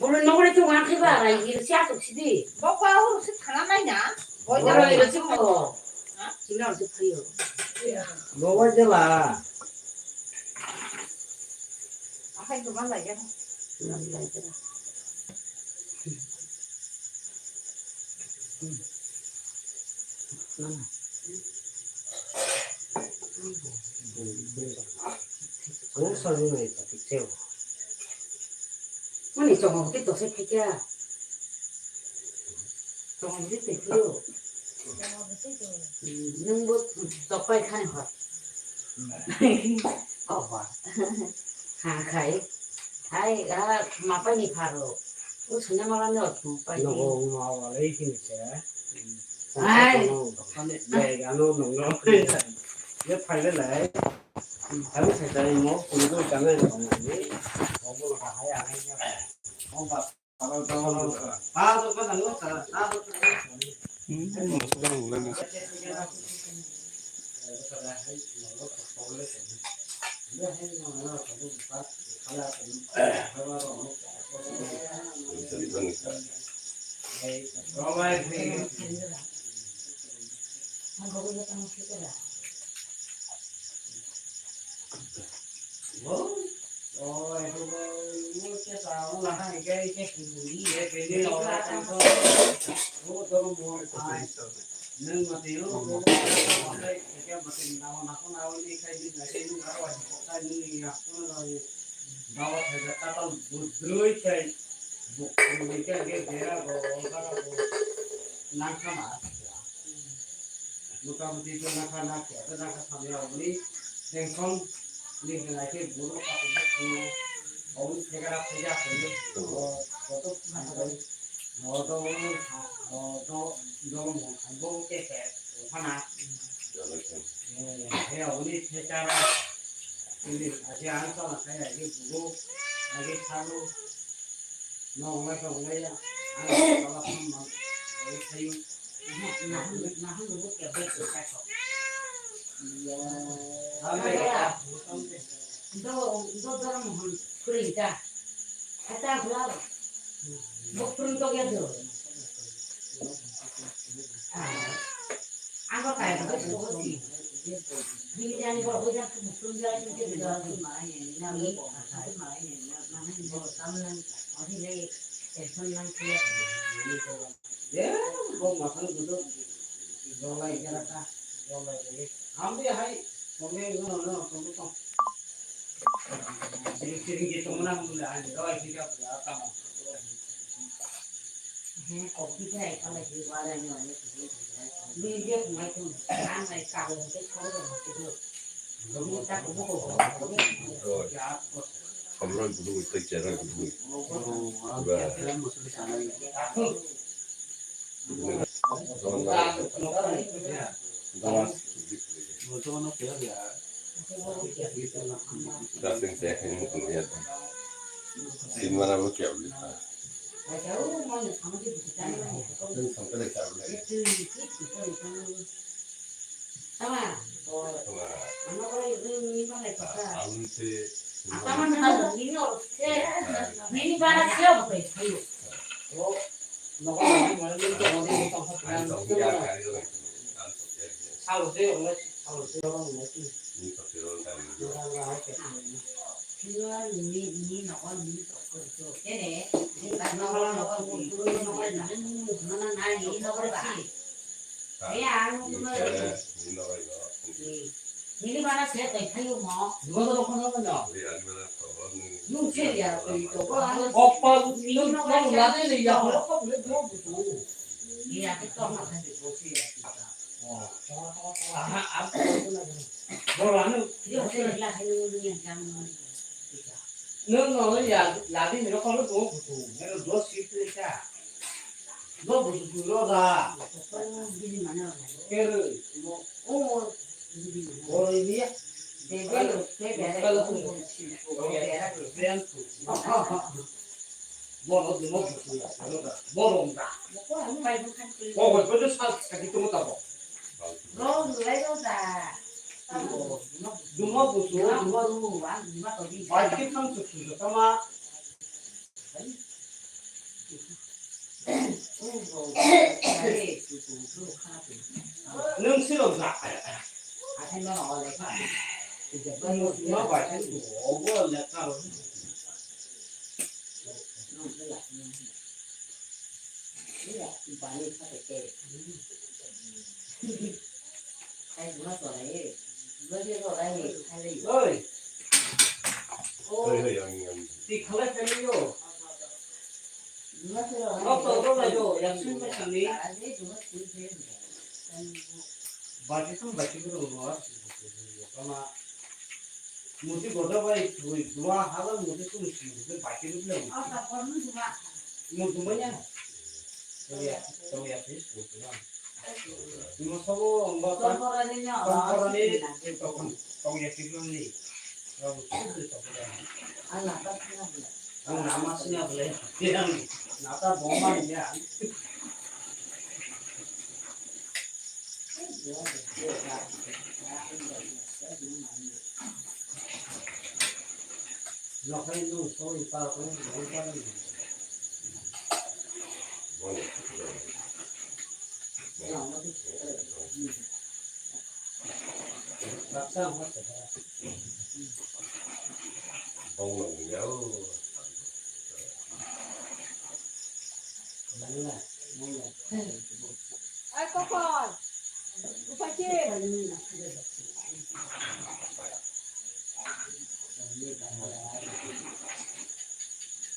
Boleh nongol itu ngaki ba, lagi siapa sih? Bapak harus sekarang aja. Kalau itu sih mau, sini harus payu. Bawa aja lah. Apa itu mana ya? Oh, soalnya itu kecil. Mana cuma kita sih kerja. Cuma kita kerja. Nunggu topai kan hot. Oh, kai. Hai, apa nih karo? Terus hanya malam itu topai. Nunggu mau lagi sini ya. Hai. Này nó nó nhất phải cái lệ thấm thầy thầy mốt cùng tôi chẳng nên còn này không có phải ăn hay nha không phải tôi có thằng nước à tôi rồi mua cái tàu là hai cái gì cái đi lò tôi mua nhưng mà thiếu đây cái mà tình nào đi khai đi này cái nó rồi ta đi học nó rồi đâu phải là ta tao rưỡi chơi cái là bộ năng khám á một trong những cái năng khám nào cái năng khám tham gia đi nên không đi cái cái bố nó có ông cái cái ra cái có tốt ăn rồi nó một thành phố cái sẽ phát nào theo đi theo cha ra đi thì ăn xong là cái này cái bố cái sao nóไม่ต้องเลยอ่ะเราทำมาใช้น้ำรู้เก็บไว้เกิดแค่สองอะไรอ่ะdo dalam perintah kata pulau buk perintah gitu apa kayak begitu sih ini jangan kalau udah buk perintah itu jadi dalam main ini namanya bawa tamunan orang ini telepon nanti ya gua makan dulu dolai kereta dolai ini ambil hai kami no tunggu sering gitu mana mulai ada dolai tiga berapa kopi saya kalau di waranya ini dia macam anai kau itu kau itu kamu tak kau Kamran dulu itu cara dulu. Datang saya yang melihat. Sinmana lo kya boleh? Sampai lekar boleh. Alun se Taman hal ini ini barang siapa itu? Oh, nó có những cái liên quan đến trong học anh ngành sống tức gia là cái rồi. Anh sống gia cái. sau thế ông ấy sau thế ông ấy thì Ni sống gia cái chúng rồi. ta là cái Chưa ni nó có ni cái này nó có nó này nó có gì? Thế à nó Ni mới cara ni nói đó. ini barang siapa itu mau? 누가 더 하는 거냐? Vì anh mới có Nuncia 오빠 너 나한테 야 오빠 왜 그거 무슨? iya kita nggak bisa dibosi ya kita. 아, 뭐라는 Dia udah jelas ini yang jangan. 너는 야 나비 이렇게 하는 거 무슨? 내가 너 시트니까 너 무슨 불러다 Ini mana? 걔를 뭐 Oh, 어디야? bebel, Kalau tuh, 뭐 어디 뭐 무슨 뭐롱다. 어, 그저 사기 좀 못하고. Rồi lấy đâu ra? 누가 무슨 누가 lu ăn, 누가 tao đi. 아이키 탕수 주죠. 아마 능 싫어다. À thế nó nói đấy. nó phải cái của của là cao. Nó cứ lại. Thế là bà lên sao phải kể. Đây nó rồi đấy. Với cái rồi đây hay là ơi. hơi hơi anh thì không phải cái gì nó chưa rồi. nó tổ đó là rồi, làm sao phải xử lý? À thế chúng nó xử lý. 바지 좀 바지로 놓아. 아마 무지 고다바이 두아 하다 무지 좀 그 바지로 좀. À sao con nó chúng ạ? 뭐 뭐냐? 저기야 페이스북이야. 이거 서고 엄마 Con con lên nhỏ. 깜깜하니 저기야 지금이 라고 친구들 저거야. À là bắt nó. 너 남았으냐 그래. 그냥 나다 뭐만 이냐. nó hay luôn tôi tao cũng nói qua đây làm sao hết không lòng nhớ Ai có con? Có phải chi?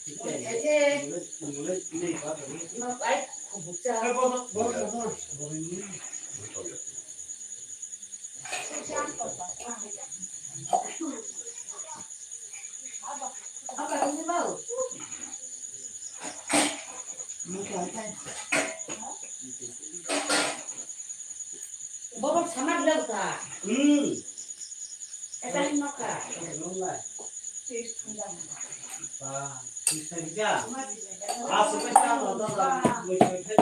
이제 원래 이제 봐도 뭐 빨리 먹자. 아까 동생 봐. 뭐를 참아주려고 다. 애들 먹까. 정말 아 진짜 아 아, 스페셜 얻어가 뭐 스페셜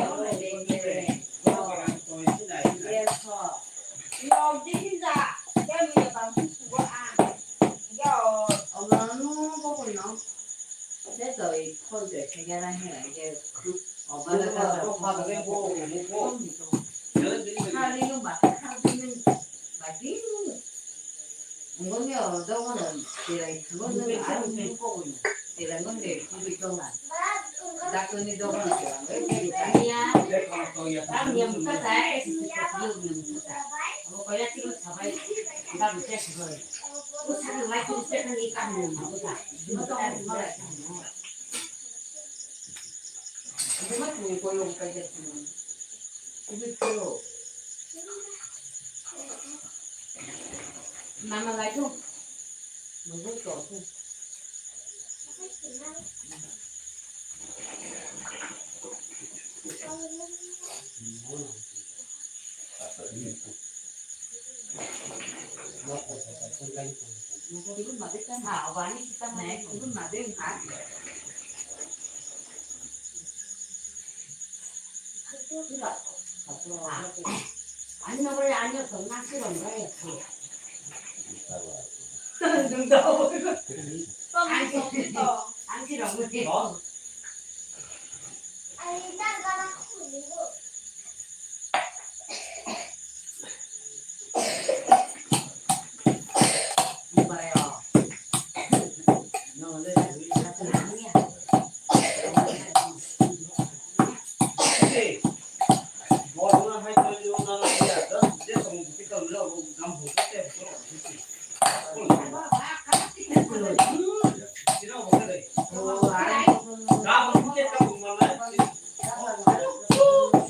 그래서 엄마는 보고요. 그래서 이 폰들 해결하면 이제 그 엄마는 또 받아게 보고 먹고 하리는 하리는 맛있는 이거요. 저거는 제가 그거는 안 보고요. 이런 건데 그게 좀안 나그네 저거는 아니야. 아니야 못하다. 못하다. 거야 지금 잡아야 나 못해 그거. 그 사람 많이 좀 세상이니까 하는 거다. 이것도 하는 거야. 이거만 좀 보여볼까 이제 이거 줘. 마마가 좀 먹을 거 없어. 이건 맛있잖아. 어반이 있잖아. 이건 맛있는 거 아니야. 안 먹을래 아니었어. 나 싫은 거야. 눈도 안 싫어. 그게 이봐요. 너 원래 우리 같은 아니야. 뭐 오늘 할 거지 오늘 해야 돼. 이제 좀 그때 올라오고 남 보고 때 지나고 그래. 나 그때 딱 보면은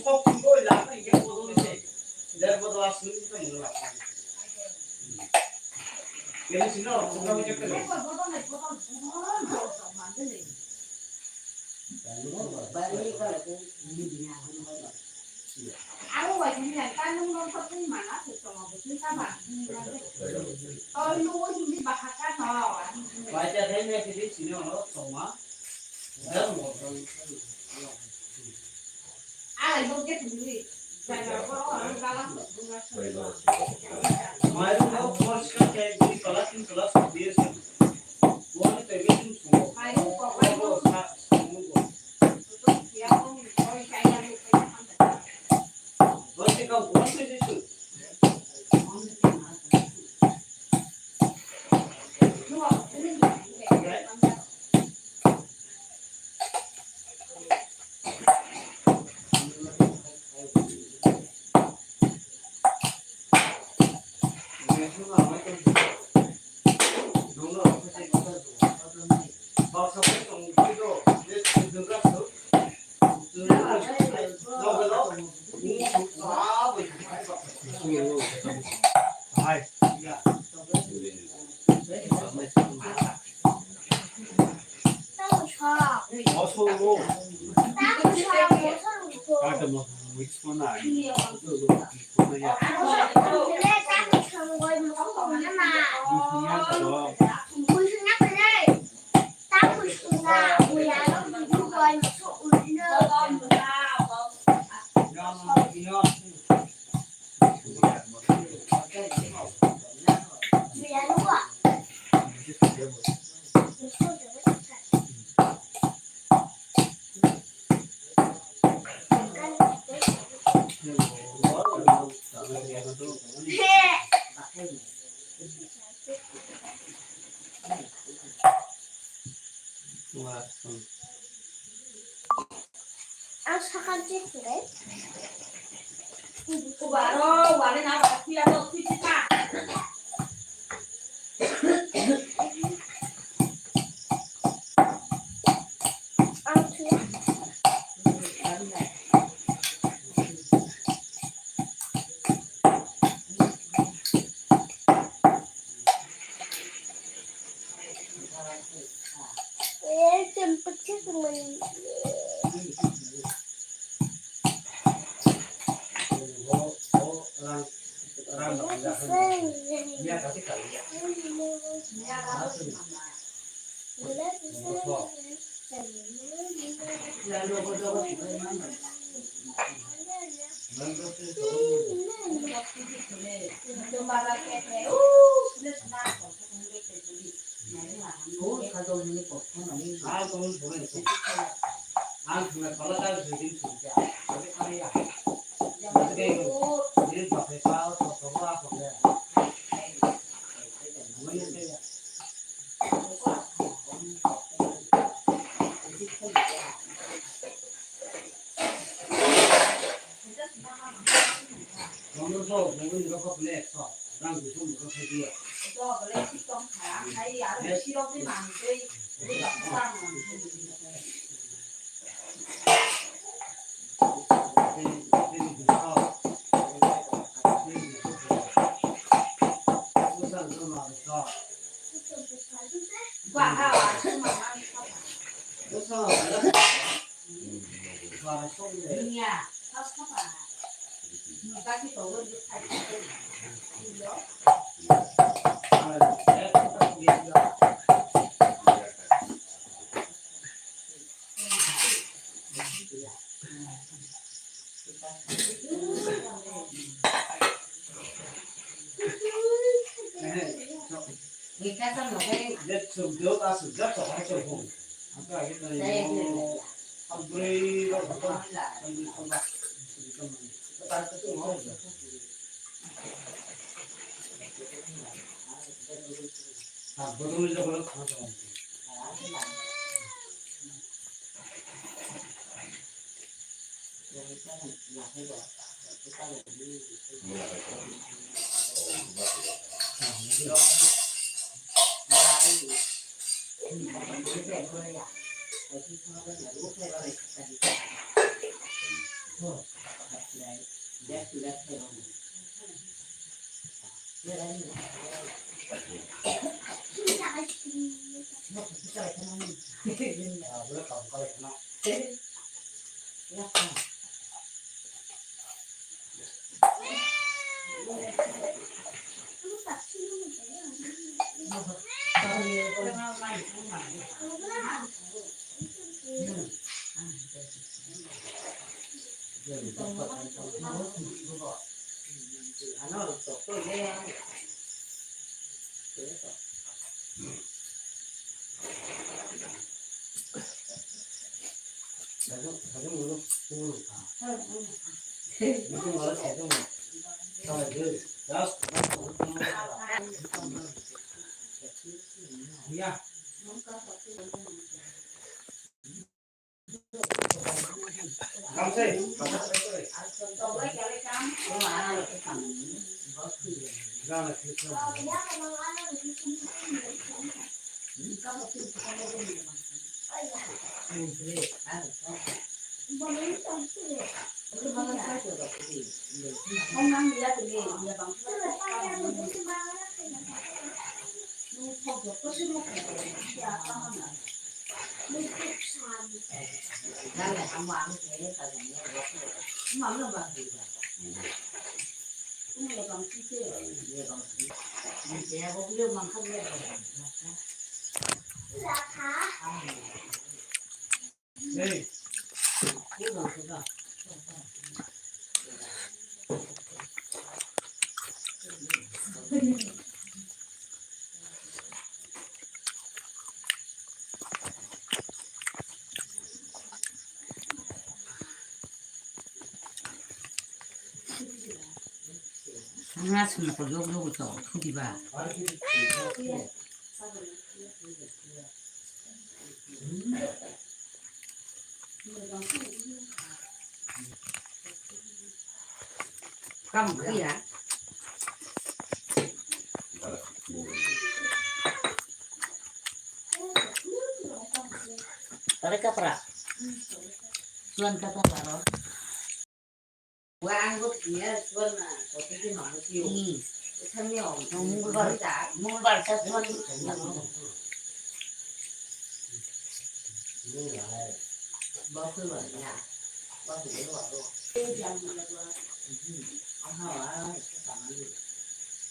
속 이거 나가 이게 보도인데 내가 보도 왔으니까 몰라. 얘는 지나 공감이 좀 그래. 아무가 그냥 까는 건 섞지 말라. 무슨 사람. 이거 준비 막 바꿔서. 맞아, 내내 그게 지나고 정말. 내가 뭐 이거 게 준비. Mas não pode ficar de falar que falar sobre isso. O ano tem mesmo som. Você fica o quanto disso? Iya pasti kali ya. Ya kalau mama. Ya dogo itu mama. Kembali ke sudah senang kok kembali ke jadi. Oh, kalau ini kok ini. Ah, kamu boleh itu. Ah, cuma kalau tahu sedikit saja. Tapi kali ya. Jadi ini pakai kaos atau apa ya? Namanya saya. Mungkin juga boleh so. Orang itu juga saya. Do boleh sistem kháng hay ada sirup di mana sih? Jadi tak kurang. Quả hào à, chứ mà ăn không phải. Nhà, không phải. Các cái tổ quân được thành đó. Người ta xong rồi cái Rất sung trước ta sử rất là hay sung hùng. Cái này đây không bơi đâu không không là không bạc. Ta cứ tự nói. À, bữa tôi đi đâu đó không có. Bữa còn coi nó. Nó được tổ tôi nghe. Phải đúng luôn. Đúng rồi, sẽ đúng rồi. Rồi đưa. Đó. Dạ. Không xí. Tôi lấy cái cam. Nhưng mà cái thằng Ra là cái có một cái không có gì mà. Không ăn gì ra từ gì giờ bằng không được có sức đang là ăn ăn thế tại vì nó mắm là bằng gì vậy? Cũng là bằng chi tiết, là bằng gì? Mình sẽ có cái lương bằng không được. đây. Cái bằng thế nào? 하나씩 먹고 요거도 크기 봐. Cam 크기야. Mereka pernah. Tuan kata baru. Qua gốc kia tuân là có cái mỏng chiều thân nhỏ mua vào giá mua vào cho tuân bao tư ở nhà bao tử cái loại luôn ông hỏi cái cảm ơn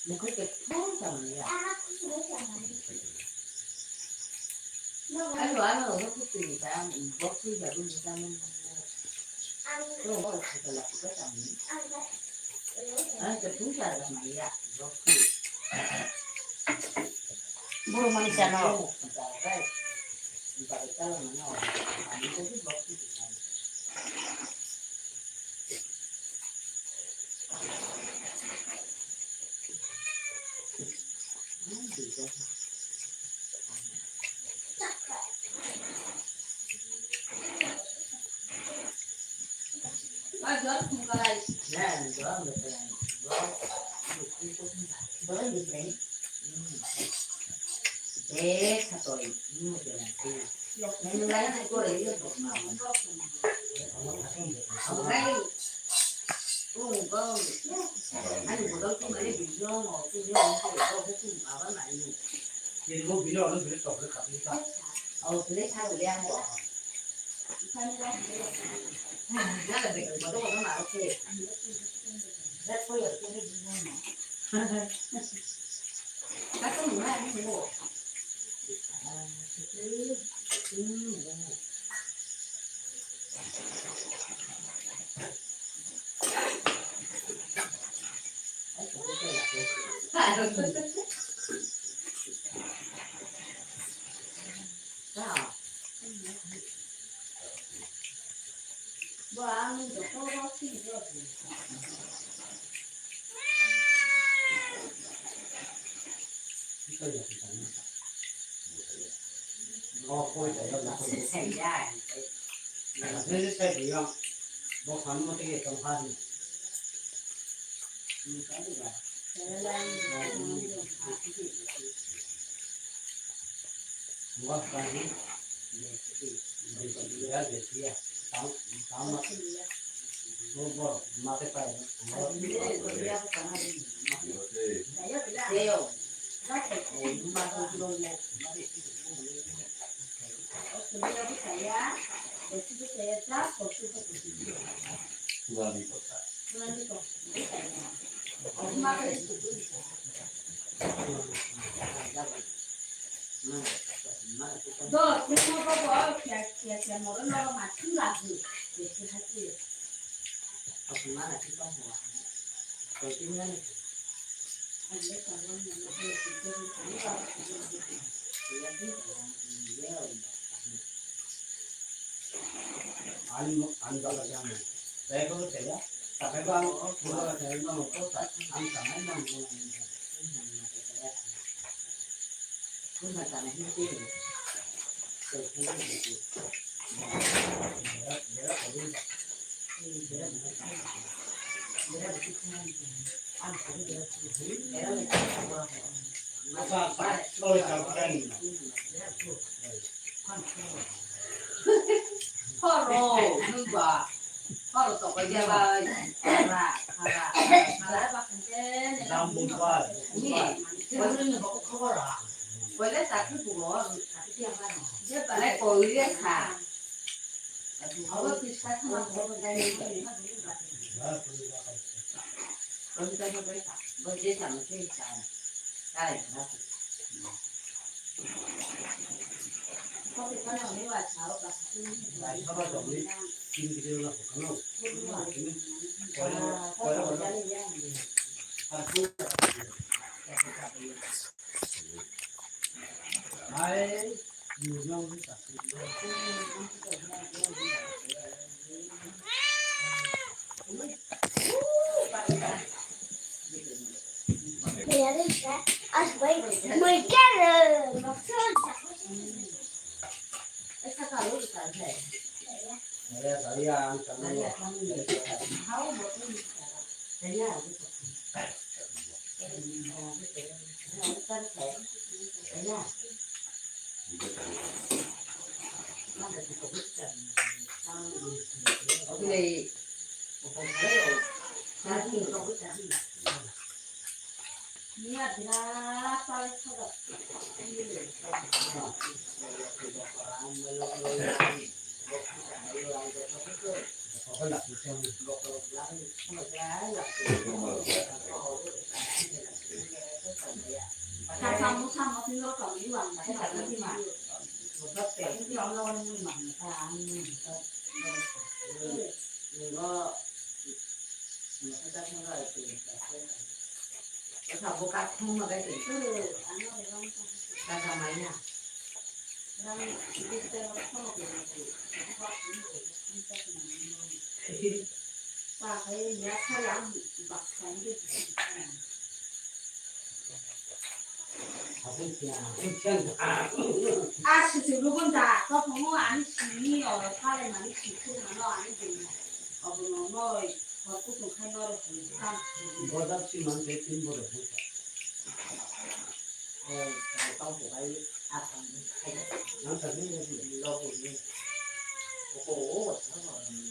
뭐 그렇게 풀었잖아요. 아니 와는 어느 것들이다. 먹기 잡은 사람은 그런 걸 가져라 그거잖아. 아니 그 두자란 말이야. 먹기. 물어만 있잖아. 이거를 자르면요. 완전히 먹기 좋아. 이거. Agora como vai? 네, 좋아하는 것들은 뭐는 이제 내 사tori 이모들한테 내는 나는 이거를 이거 뭐 아무가이 뭐 아니 뭐라고 말해 비교 뭐 그냥 이거 무슨 마음 아니고 일곱 미려는 그랬어. 그래 갑니까? 그래 잘 우리한 거 나는 내가 뭐도 안 알았지 내 거야 이렇게 해주면 가끔 뭐야 아니고 자, 뭐 아무도 떠받치기 이거야 괜찮아. 보이다. 여기 생략. 그래서 제가 뭐 가는 거 되게 좀 하지. 뭐가 가니? 이거 돼야 다음 뭐 맛에 봐야 돼. 돼요. 부담이 컸다. 너 대모 봐봐. 걔 뭐를 넣어 맞춘 거지. 이렇게 하지. 얼마나 기뻐 보아. 거짓말은 안돼 저거는 그 기쁨을 가져가 안 가게 하면 내가 그거 돼야? 내가 뭐가 되는 거 먹고 안 가면 안 보는 그러잖아 힘들어. 내가 거기 아까 서울 장사장이 서로 누가 서로 또 거기가 가라 난 못 봐. 원래는 먹고 커버라 원래 다 크고 내 거기에 다 어거 비슷한 거 먹는다니 거기다 해버렸다 뭐지 잘못했다 나이 나서 커피 꺼내 내가 자오가 사과도 우리 김기재가 그거는 아이 유명하다. As muy caro. 내가 다리야 안 잡는 거. 니가 지나 빨리 쳐다. có lập được xem 다 사무사 같은 거 거기 왔나 cái là cái mà một lớp trẻ cái ông lo nhưng mà người ta ăn người có người ta không rồi thì cái thằng bố cát không mà cái gì ta làm máy nha đang đi xe không có và cái nhà khai làm bạc sản đi 아, 진짜 누군 다. 너 부모 안 시니 어 팔에 많이 시고 너 아니 되냐. 어 뭐, 너 그것도 칼날을 보니까 có giá trị mang cái tin vào được tao của ấy thằng nó thật như gì lo của mình cổ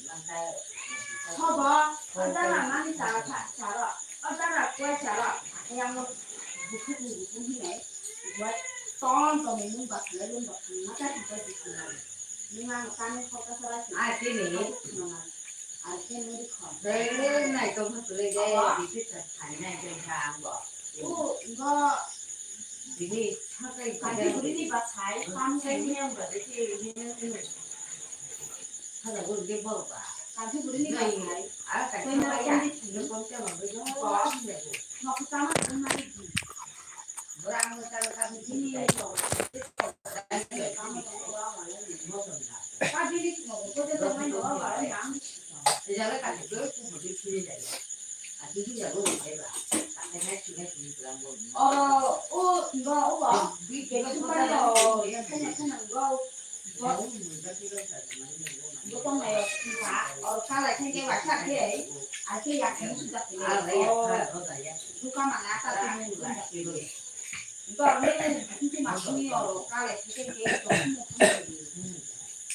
năm tay 서봐. 어따라 많이 자라. 어따라 꽤 자라. 그냥 뭐 무슨 힘에 왜 또 먹는 거 그런 거 나가 진짜 좋구나. nhưng cái không có sao ai cái này à cái này khó. đây này công thức đây đây thì cái thải này trên hàng bỏ 이거 thì đi sao cái 아니 우리 집 잘. 생명 và cái hay là cái bơ và 아니 우리 집 잘. à cái cái này nó con cho mà bây giờ có 너 그따만 무슨 말이지? bữa ăn người ta ăn 이미 cái 빠지리 뭐 그때도 많이 먹어봐요. 양. bây giờ cái cảnh cưới cũng một cái kia này cái kia là luôn thấy là cái này cái làm luôn 이거 오빠. cái 내가 cái 손발로 cái 그냥 이거 동네 다 칼에 생겨 왔다 그래. 아, 그 약간 진짜 그래. à đấy à 누가 만났다 그러는 거야. cái rồi 이거 원래는 진짜 맛있네요. 칼에 생긴 게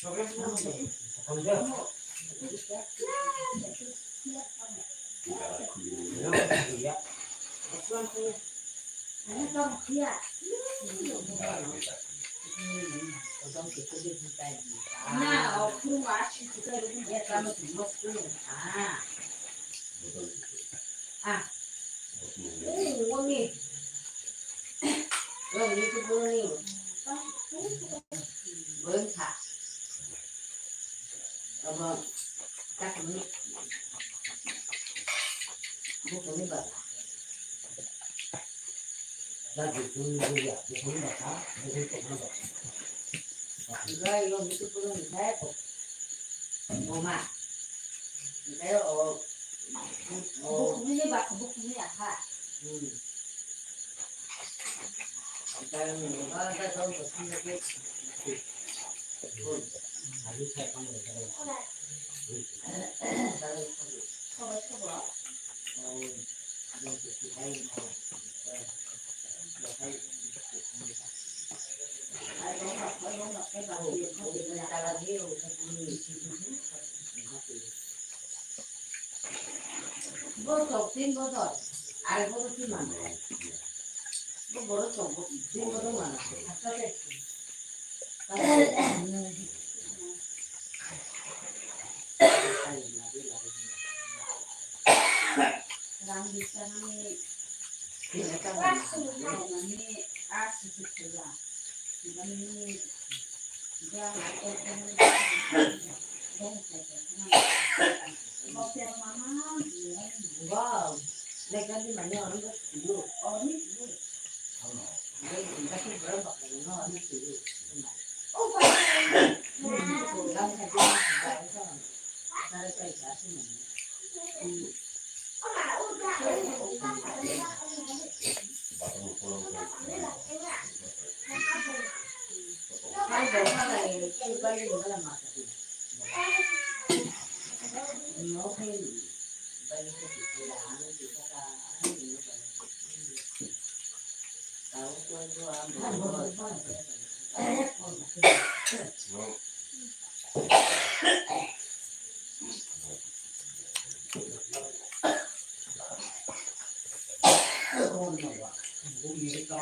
너무 맛있어. còn chưa nó gì á 그래서 그야. trong cái cái tay 나 그런 거 아침 그대로 ta nó chỉ mất cái ngon đi rồi như cái bữa đi bữa thả rồi chắc cũng bữa cũng vậy ra thì tôi bây giờ tôi không được đó tôi không được rồi luôn cái bữa như thế ồ mà thế ồ 볶음이 봐. 볶음이 약하. ta mình có ta không có xin được cái 아니 잘 방금 그래 쳐봐. bữa chồng xin bữa rồi ai bữa xin mà bữa chồng xin bữa mà sao đây 랑 비싸니 thì người ta 가스로 나오니 가스 비싸. 이거는 이거 말고 너무 뭐 배우마마 wow đây cái gì mà nhỏ nó chịu 어디 đây thì các cái bữa bạc nó chịu 오빠 rồi đang thay cái cái sao ta đây cái cá xin mình hai đồ nó này chưa bay gì nó làm mặt nó thêm bay cái gì là nó chỉ có ta hay gì nó vậy tao quên cho ăn rồi con mà quả cũng gì đó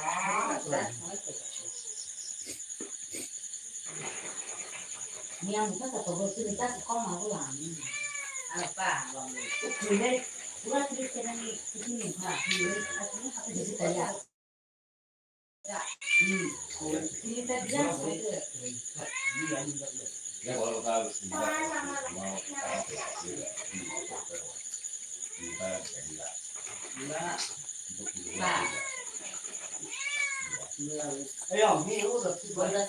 nhưng mà tất cả tổ chức người ta sẽ có mà có làm 아빠 근데 누가 들을 때는 무슨 화 그게 있어야 그러니까 그냥 내가 원래 다 있습니다. 야, 미 이거 뭐가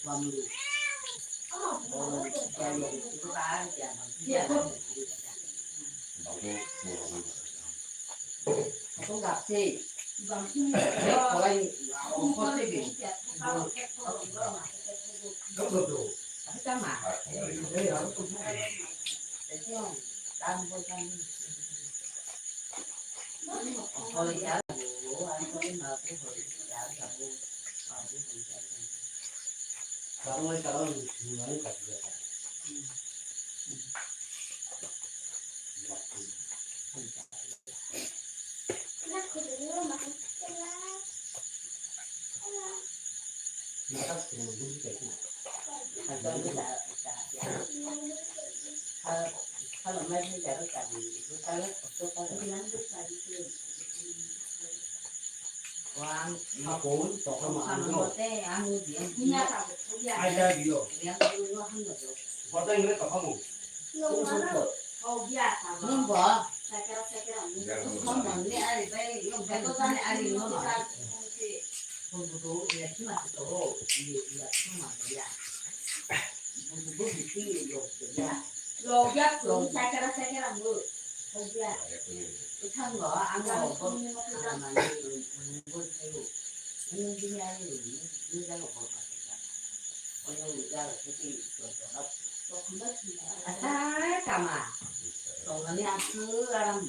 마무리 그거 알지 않아 또 같이 거의 어떻게 그것도 했잖아 대충 다른 보자면 거의 잘하고 안 거의 나고 거의 잘하고 나무에 따라서 중간에 가지고 나가 그냥 문제가 있고 kalau masih jarak tadi itu kalau dengan Wang, 하고 또 하면 안 kamu 되고 teh anu dia punya satu punya 아이다리요 yang dulu anu tu. 과장이 그랬다 하고 kau biasa Numpa, saya kira kamu ni ada bayi, yang betul kan ada yang mana? Betul, dia cuma tu, dia cuma dia. Betul betul dia. lo biasa saya kira bu kau biasa Kan gua anggap pun mana ni pun tu. Ini dia ni jangan buat macam. Orang ujar jadi tu. Asal kama. Orang ni aku orang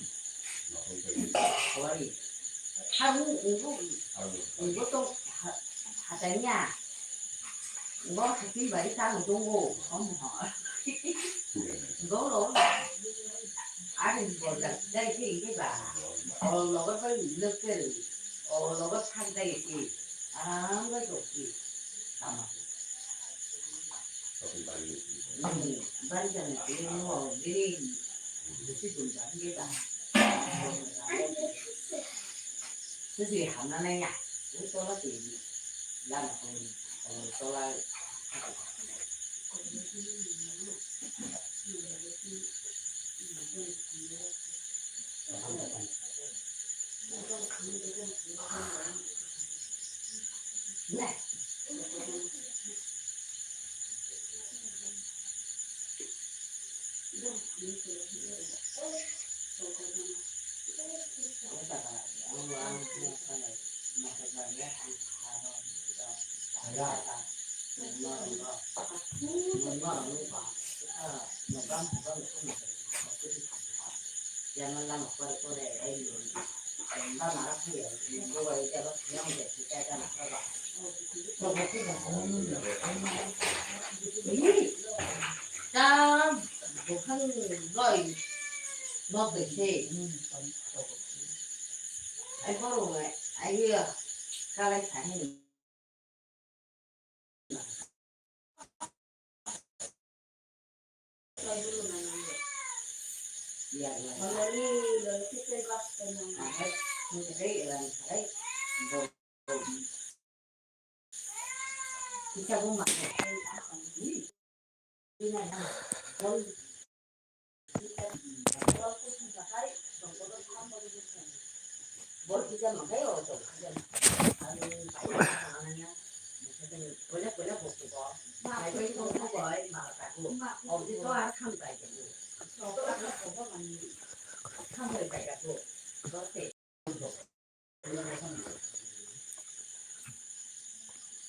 Koi. Haru ibu tu katanya. Ibu kasi balik sang tunggu. Kamu Gỗ ai gọi là đây thì cái bà nó có phải lực cái nó có sang đây thì cái chỗ gì làm bây giờ thì nó đi cái dùng dẫn cái bà cái gì hẳn nó này nhá cái số nó thì làm số là này jangan lama kore ayo lama nak dia dua itu apa yang dia kita nak apa ini tam bukan loy nó bị gì ai có rồi ai kia cái này phải hình dạ là kalau ni dari kita kelas tenang đấy là đấy rồi kita cũng mặc cái này là con buat kita makai orang tu boleh buku kau mai cái không có gọi mà cả buku ông thì có không phải cái buku không phải cái buku có thể